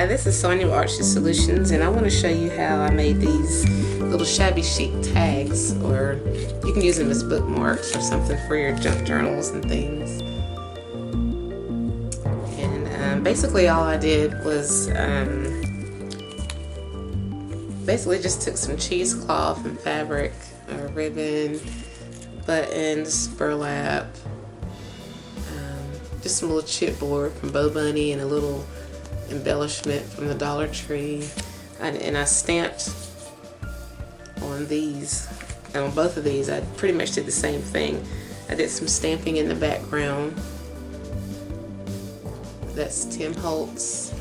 Hi, this is Sonia with Artsy Solutions, and I want to show you how I made these little Shabby Chic tags, or you can use them as bookmarks or something for your junk journals and things. And basically all I did was basically just took some cheesecloth and fabric, ribbon, buttons, burlap, just some little chipboard from Bo Bunny and a little embellishment from the Dollar Tree, and I stamped on these, and on both of these I pretty much did the same thing. I did some stamping in the background. That's Tim Holtz.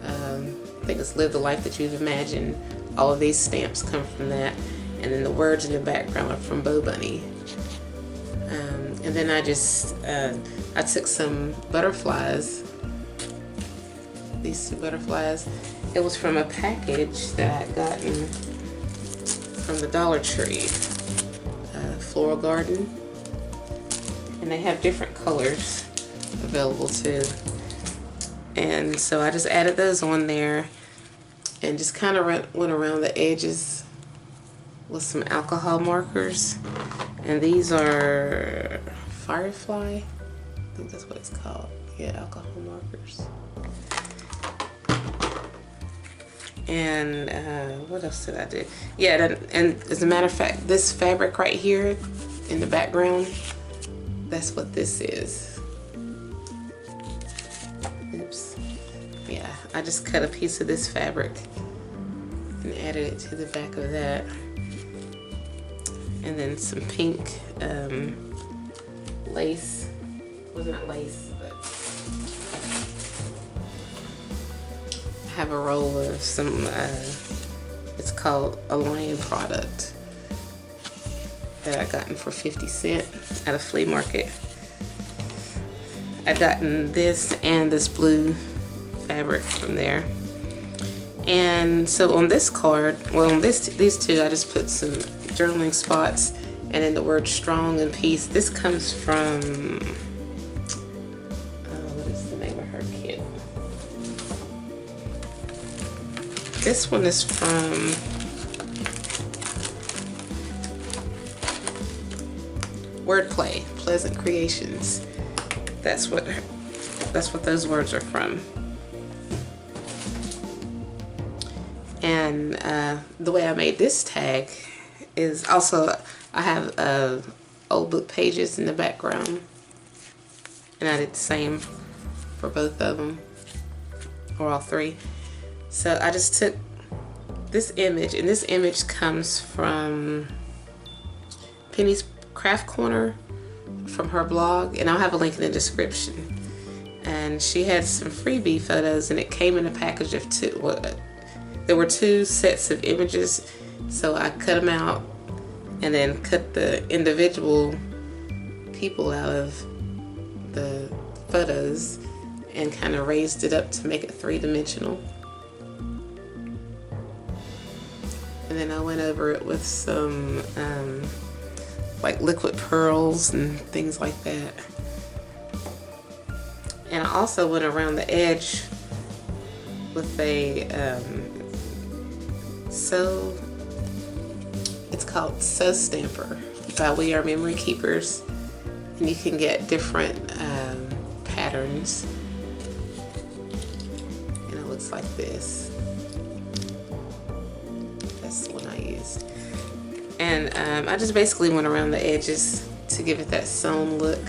I think it's Live the Life That You've Imagined. All of these stamps come from that, and then the words in the background are from Bo Bunny. And then I just I took some butterflies. These two butterflies. It was from a package that I had gotten from the Dollar Tree, Floral Garden, and they have different colors available too. And so I just added those on there and just kind of went around the edges with some alcohol markers. And these are Firefly, I think that's what it's called. Yeah, alcohol markers. And what else did I do? Yeah, and as a matter of fact, this fabric right here in the background, that's what this is. Oops. Yeah, I just cut a piece of this fabric and added it to the back of that. And then some pink lace. Wasn't lace, but I have a roll of some, it's called a Lion product that I gotten for 50 cents at a flea market. I gotten this and this blue fabric from there. And so on this card, well, on these two, I just put some journaling spots and then the word strong and peace. This comes from, what is the name of her kit? This one is from Wordplay, Pleasant Creations. That's what those words are from. And the way I made this tag is also, I have old book pages in the background, and I did the same for both of them, or all three. So I just took this image, and this image comes from Penny's Craft Corner from her blog, and I'll have a link in the description. And she had some freebie photos, and it came in a package of two. Well, there were two sets of images, so I cut them out and then cut the individual people out of the photos and kind of raised it up to make it three-dimensional. And then I went over it with some like liquid pearls and things like that. And I also went around the edge with a it's called Sewstamper by We Are Memory Keepers, and you can get different patterns, and it looks like this. That's the one I used. And I just basically went around the edges to give it that sewn look,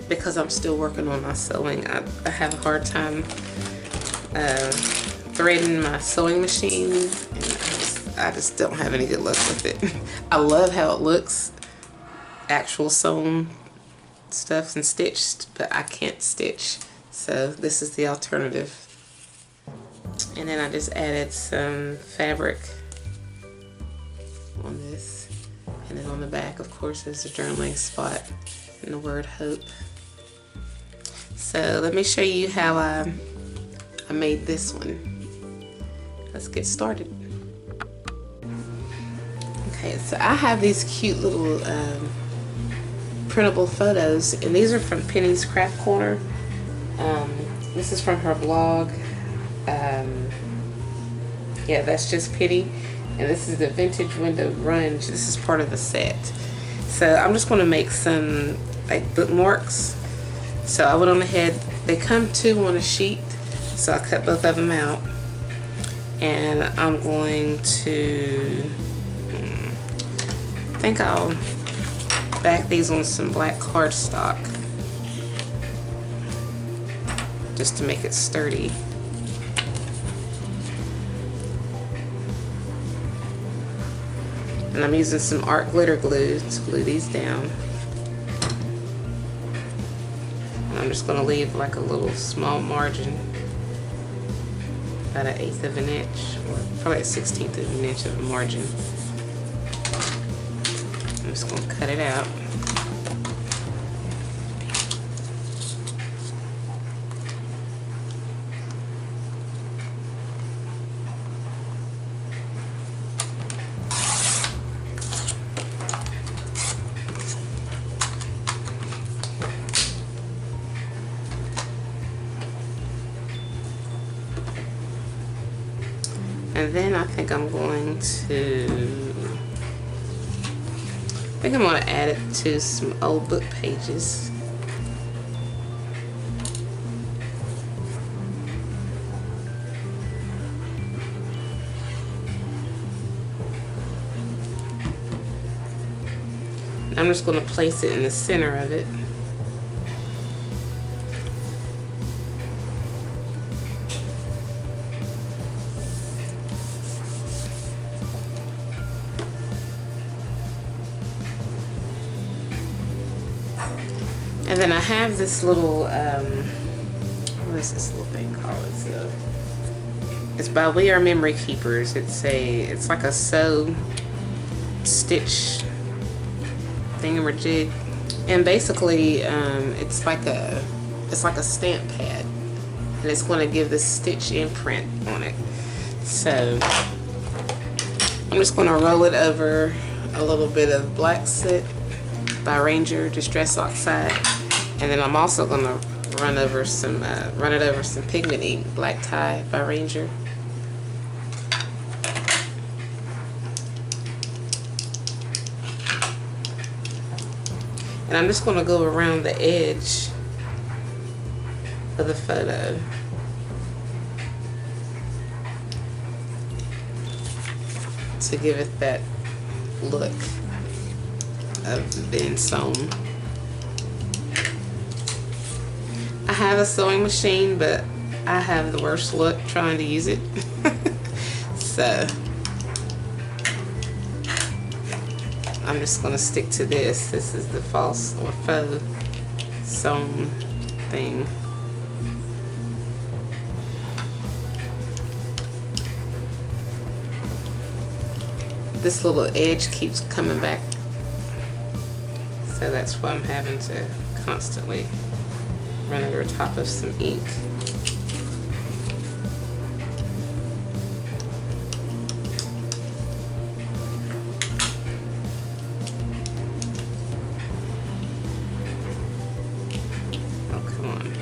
because I'm still working on my sewing. I have a hard time threading my sewing machine, and I just don't have any good luck with it. I love how it looks, actual sewn stuff and stitched, but I can't stitch, so this is the alternative. And then I just added some fabric on this, and then on the back, of course, there's a journaling spot and the word hope. So let me show you how I made this one. Let's get started. Okay, so I have these cute little printable photos, and these are from Penny's Craft Corner. This is from her blog. Yeah, that's just Pity. And this is the Vintage Window Grunge. This is part of the set. So I'm just going to make some like bookmarks. So I went on ahead. They come two on a sheet. So I cut both of them out. And I'm going to, I think I'll back these on some black cardstock. Just to make it sturdy. And I'm using some art glitter glue to glue these down. And I'm just going to leave like a little small margin, about 1/8 of an inch, or probably 1/16 of an inch of a margin. I'm just going to cut it out. And then I think I'm going to add it to some old book pages. I'm just going to place it in the center of it. And then I have this little, what is this little thing called? It's by We Are Memory Keepers. It's like a sew stitch thingamajig, and basically it's like a stamp pad, and it's going to give this stitch imprint on it. So I'm just going to roll it over a little bit of black soot by Ranger Distress Oxide. And then I'm also going to run it over some Pigment ink, black tie by Ranger. And I'm just going to go around the edge of the photo. To give it that look of being sewn. I have a sewing machine, but I have the worst luck trying to use it. So I'm just going to stick to this. This is the false or faux sewn thing. This little edge keeps coming back, so that's why I'm having to constantly run over top of some ink. Oh, come on.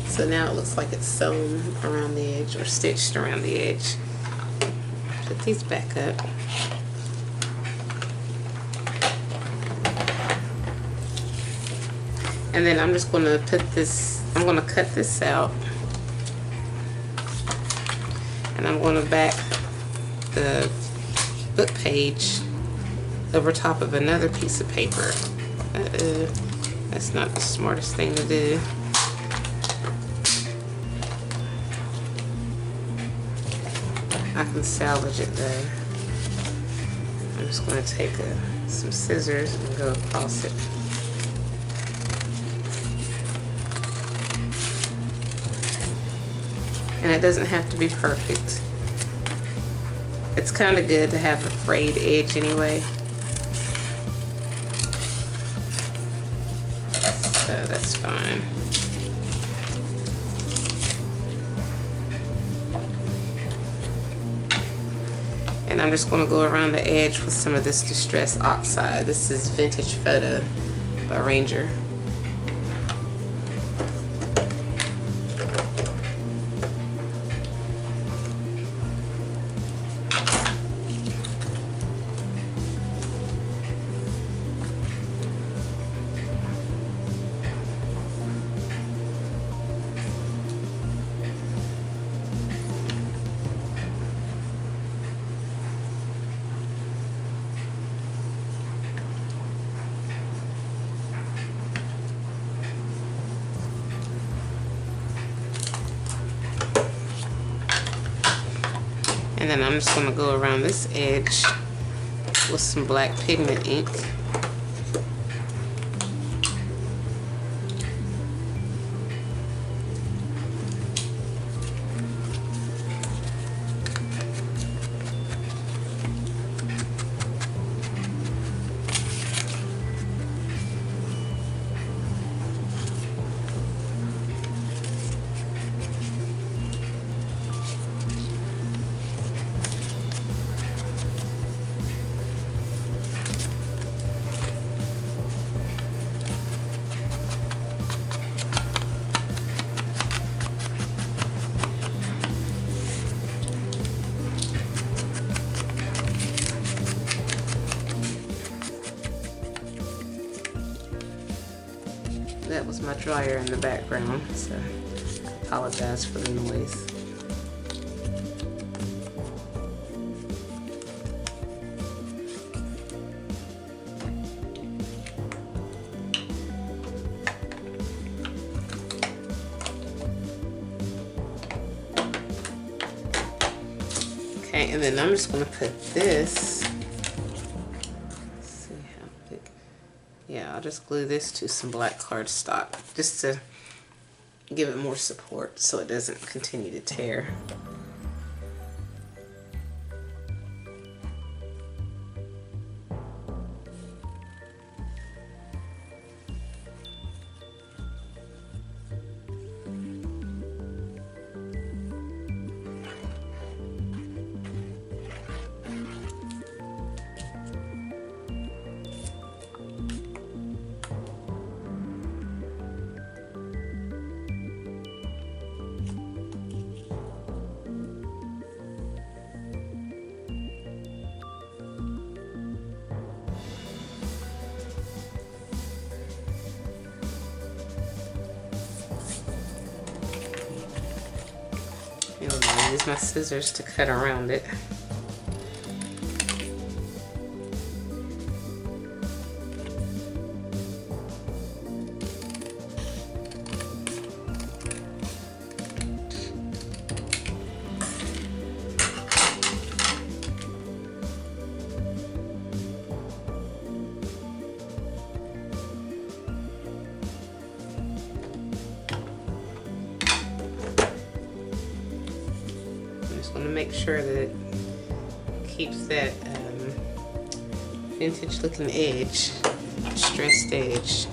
So now it looks like it's sewn around the edge or stitched around the edge. Put these back up. And then I'm just going to I'm going to cut this out. And I'm going to back the book page over top of another piece of paper. That's not the smartest thing to do. I can salvage it though. I'm just going to take some scissors and go across it. And it doesn't have to be perfect. It's kind of good to have a frayed edge anyway. So that's fine. And I'm just going to go around the edge with some of this Distress Oxide. This is Vintage Photo by Ranger. And then I'm just going to go around this edge with some black pigment ink. That was my dryer in the background, so I apologize for the noise. Okay, and then I'm just going to put this. Yeah, I'll just glue this to some black cardstock just to give it more support so it doesn't continue to tear. And I'm going to use my scissors to cut around it. Want to make sure that it keeps that vintage looking edge, stressed edge.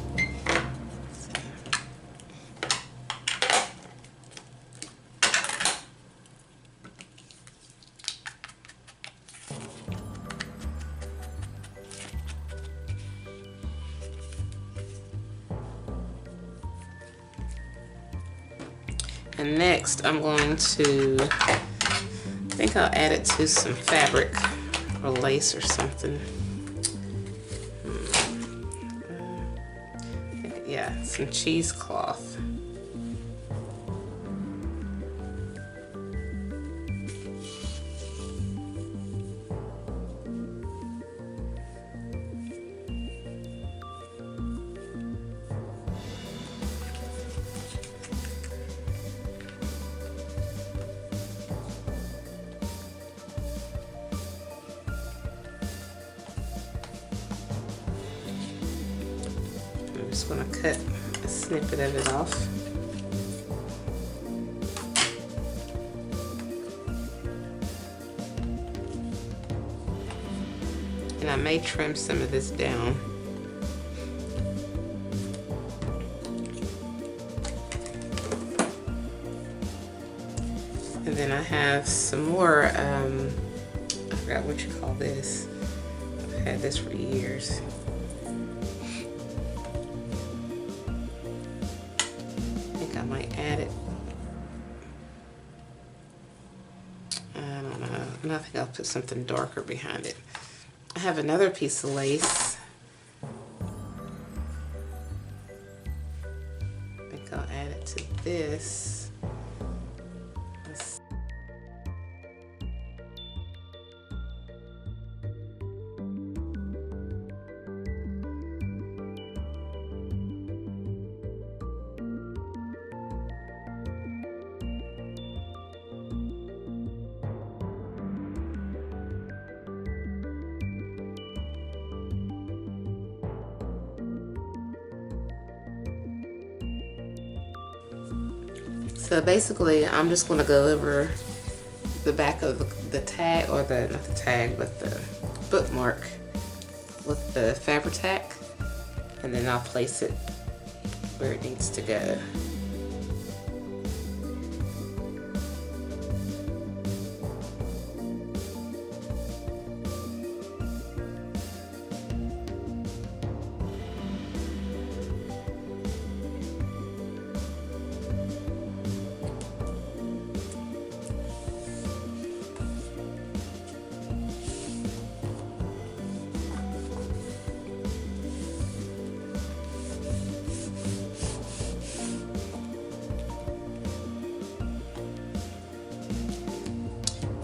And next I'm going to, I think I'll add it to some fabric or lace or something. Yeah, some cheesecloth. I'm just going to cut a snippet of it off. And I may trim some of this down. And then I have some more, I forgot what you call this. I've had this for years. I think I might add it. I don't know. And I think I'll put something darker behind it. I have another piece of lace. I think I'll add it to this. So basically, I'm just going to go over the back of the tag, or not the tag, but the bookmark with the Fabri-Tac, and then I'll place it where it needs to go.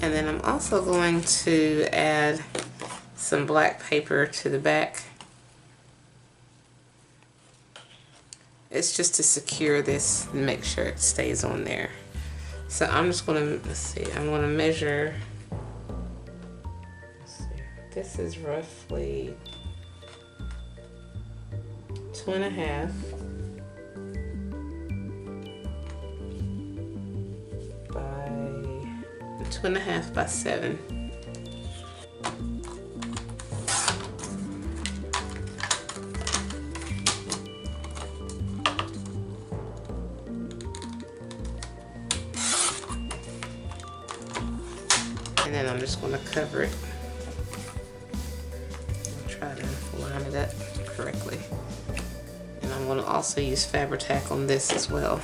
And then I'm also going to add some black paper to the back. It's just to secure this and make sure it stays on there. So I'm just going to, let's see, I'm going to measure. Let's see, this is roughly 2.5 by 2.5 by 7. And then I'm just going to cover it. I'll try to line it up correctly. And I'm going to also use Fabri-Tac on this as well.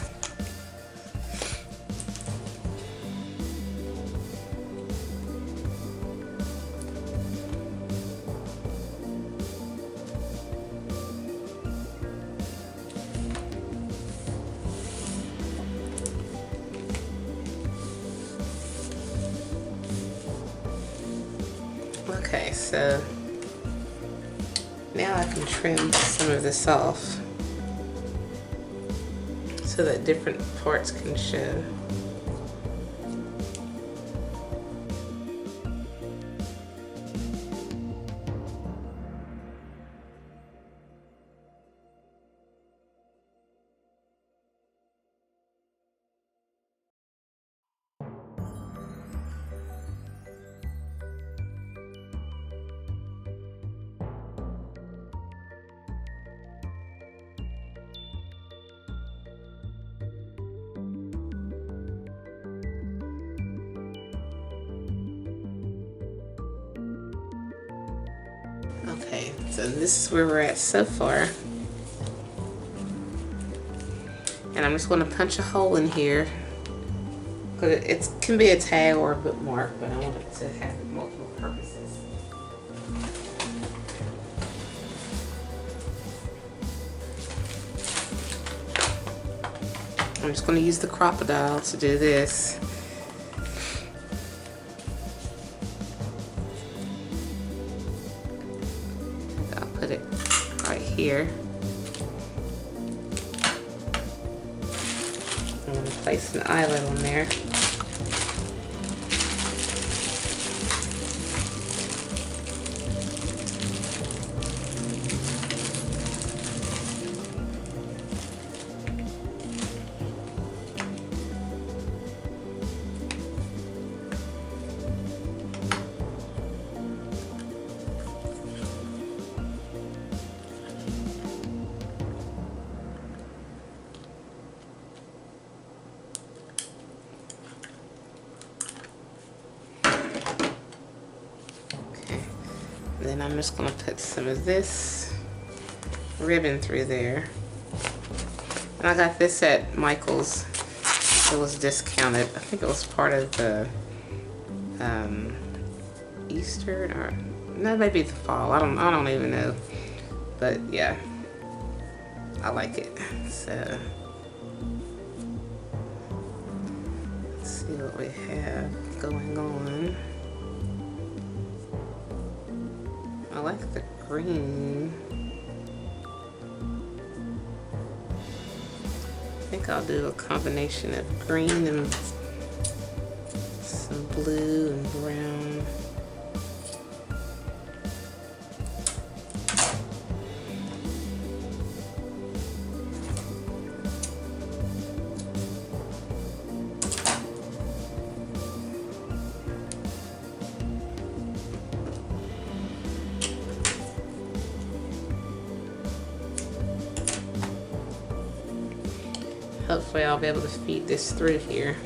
Okay, so now I can trim some of this off so that different parts can show. Okay, so this is where we're at so far. And I'm just going to punch a hole in here. It can be a tag or a bookmark, but I want it to have multiple purposes. I'm just going to use the crocodile to do this. I'll put it right here. I'm going to place an eyelet on there. then I'm just going to put some of this ribbon through there. And I got this at Michael's. It was discounted. I think it was part of the Easter, or no, maybe the fall. I don't even know. But yeah, I like it. So let's see what we have going on. I like the green. I think I'll do a combination of green and some blue and brown. Hopefully I'll be able to feed this through here.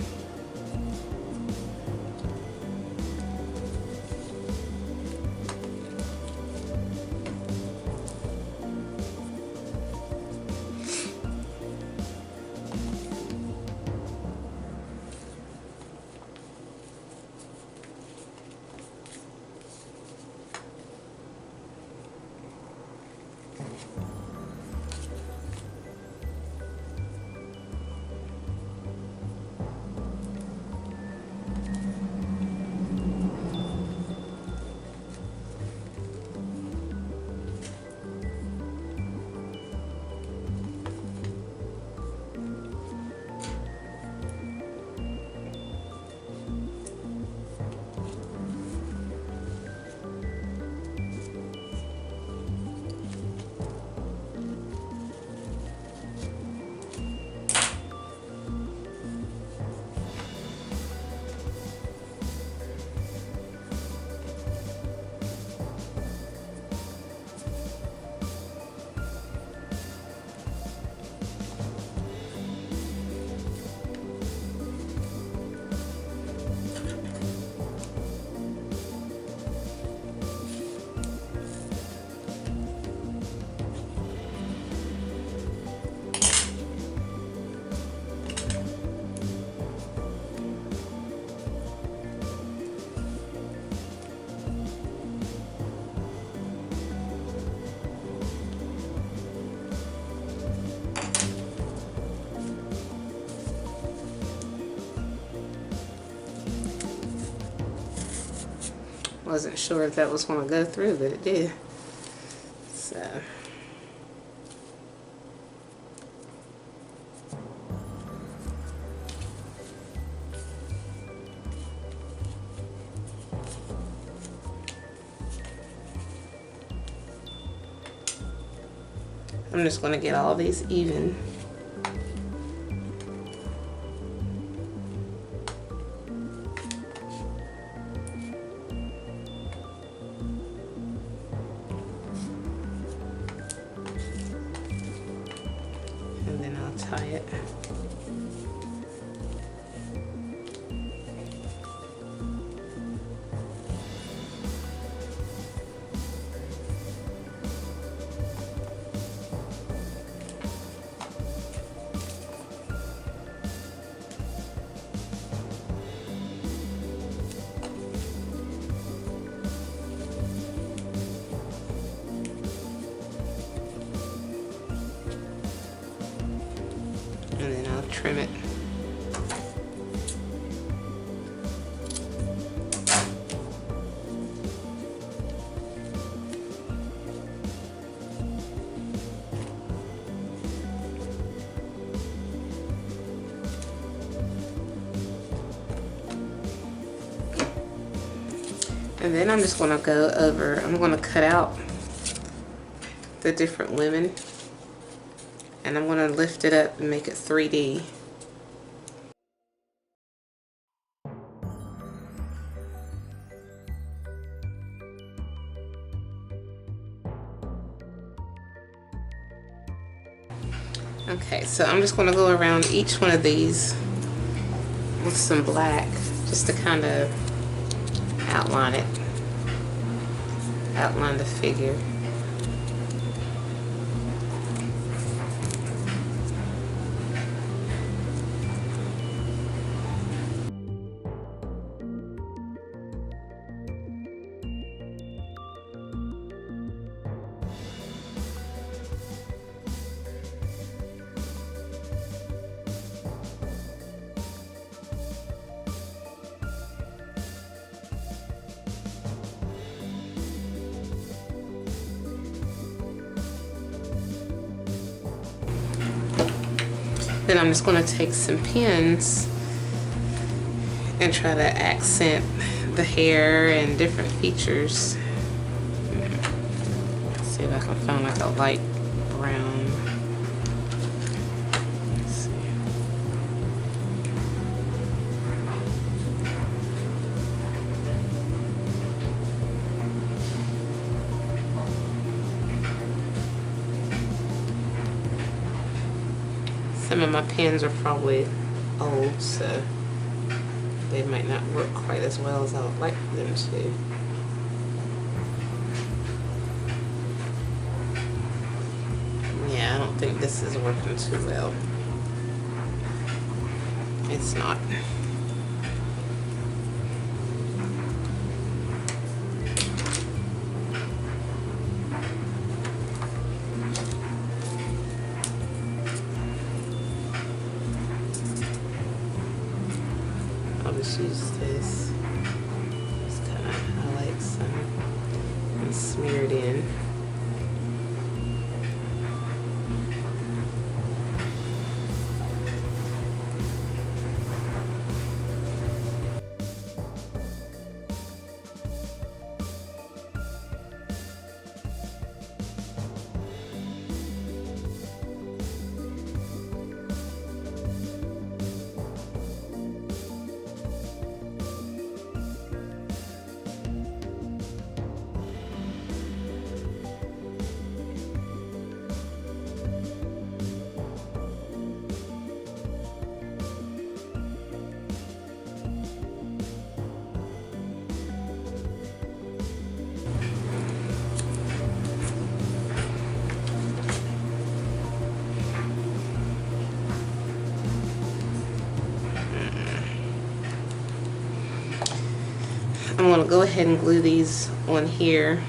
Wasn't sure if that was going to go through, but it did. So I'm just going to get all these even. Tie it. And then I'll trim it. And then I'm just going to go over, I'm going to cut out the different women. And I'm going to lift it up and make it 3D. Okay, so I'm just going to go around each one of these with some black just to kind of outline it. outline the figure. Then I'm just going to take some pins and try to accent the hair and different features. Let's see if I can find like a light brown. Let's see. Some of my pens are probably old, so they might not work quite as well as I would like them to. Yeah, I don't think this is working too well. It's not. I'll just use this. Just kind of highlight some and smear it in. I'm going to go ahead and glue these on here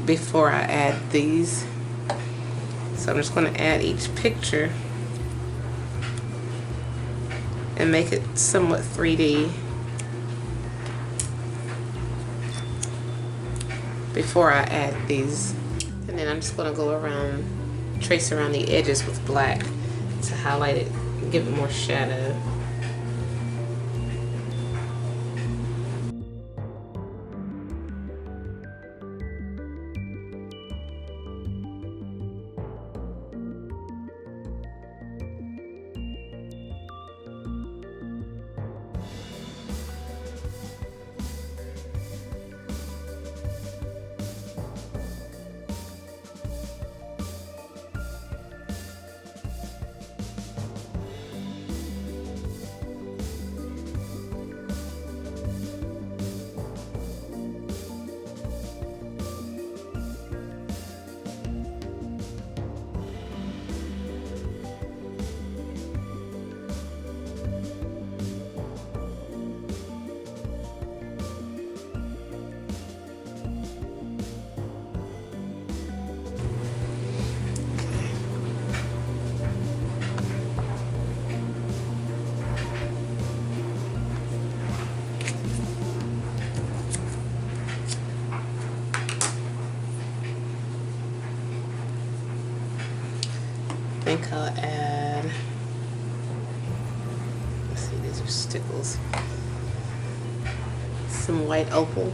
before I add these. So I'm just going to add each picture and make it somewhat 3D before I add these. And then I'm just going to go around, trace around the edges with black to highlight it and give it more shadow. I think I'll add, let's see, these are stickles, some white opal.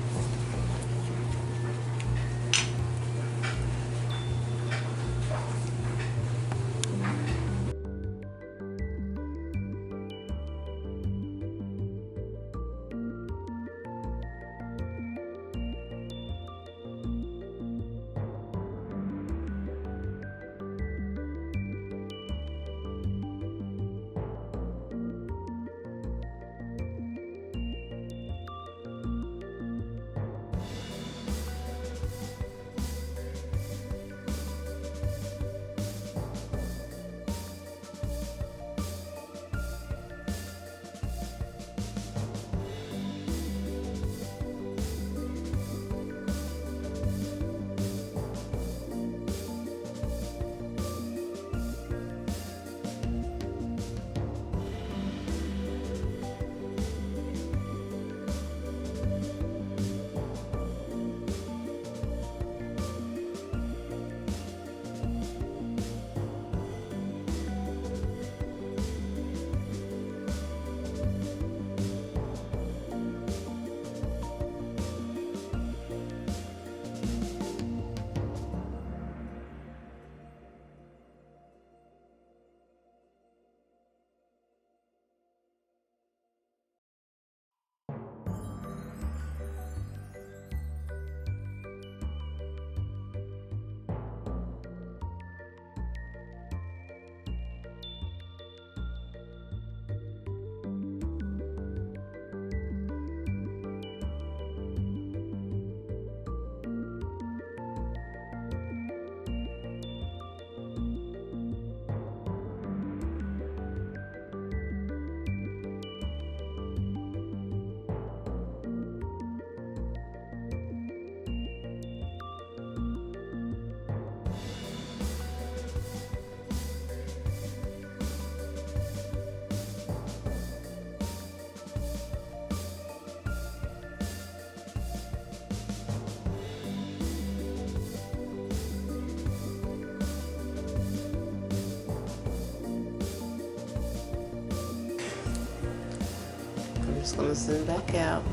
just going to zoom back out.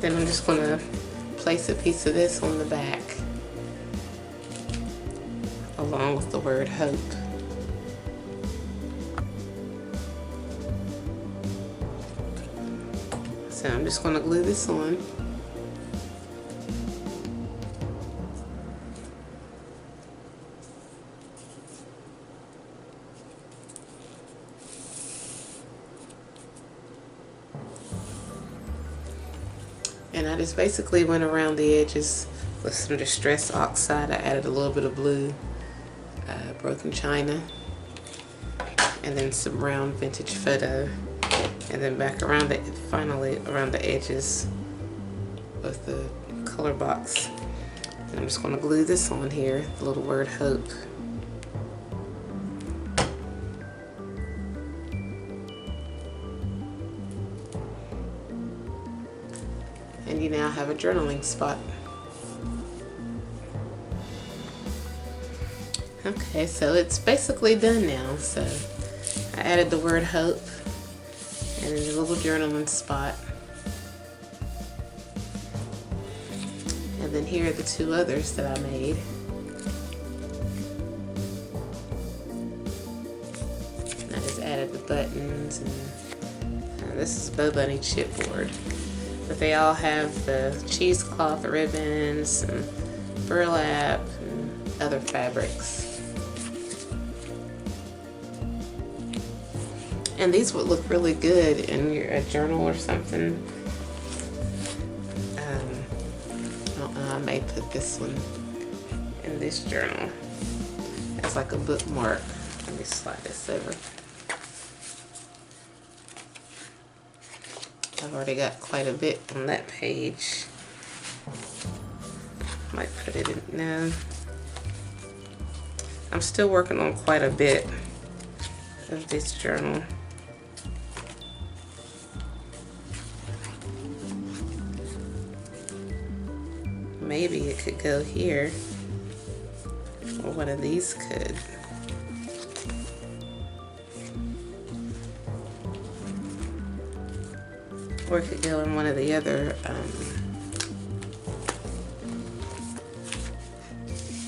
Then I'm just going to place a piece of this on the back along with the word hope. So I'm just going to glue this on. And I just basically went around the edges with some distressed oxide. I added a little bit of blue, broken china, and then some round vintage photo, and then back around it, finally around the edges with the color box. And I'm just going to glue this on here, the little word hope. And you now have a journaling spot. Okay, so it's basically done now. So I added the word hope and then a little journaling spot. And then here are the two others that I made. And I just added the buttons, and this is Bow Bunny chipboard. But they all have the cheesecloth ribbons and burlap and other fabrics. And these would look really good in a journal or something. I don't know, I may put this one in this journal as like a bookmark. Let me slide this over. I've already got quite a bit on that page. Might put it in, no. I'm still working on quite a bit of this journal. Maybe it could go here, or one of these could. Or it could go in one of the other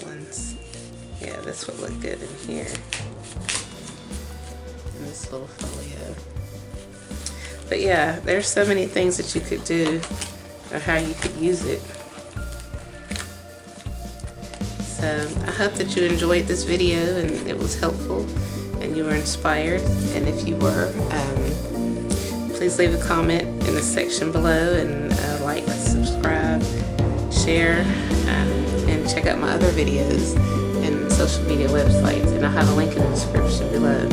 ones. Yeah, this would look good in here. In this little folio. But yeah, there's so many things that you could do, or how you could use it. So I hope that you enjoyed this video and it was helpful and you were inspired. And if you were, please leave a comment in the section below, and like, subscribe, share, and check out my other videos and social media websites. And I'll have a link in the description below.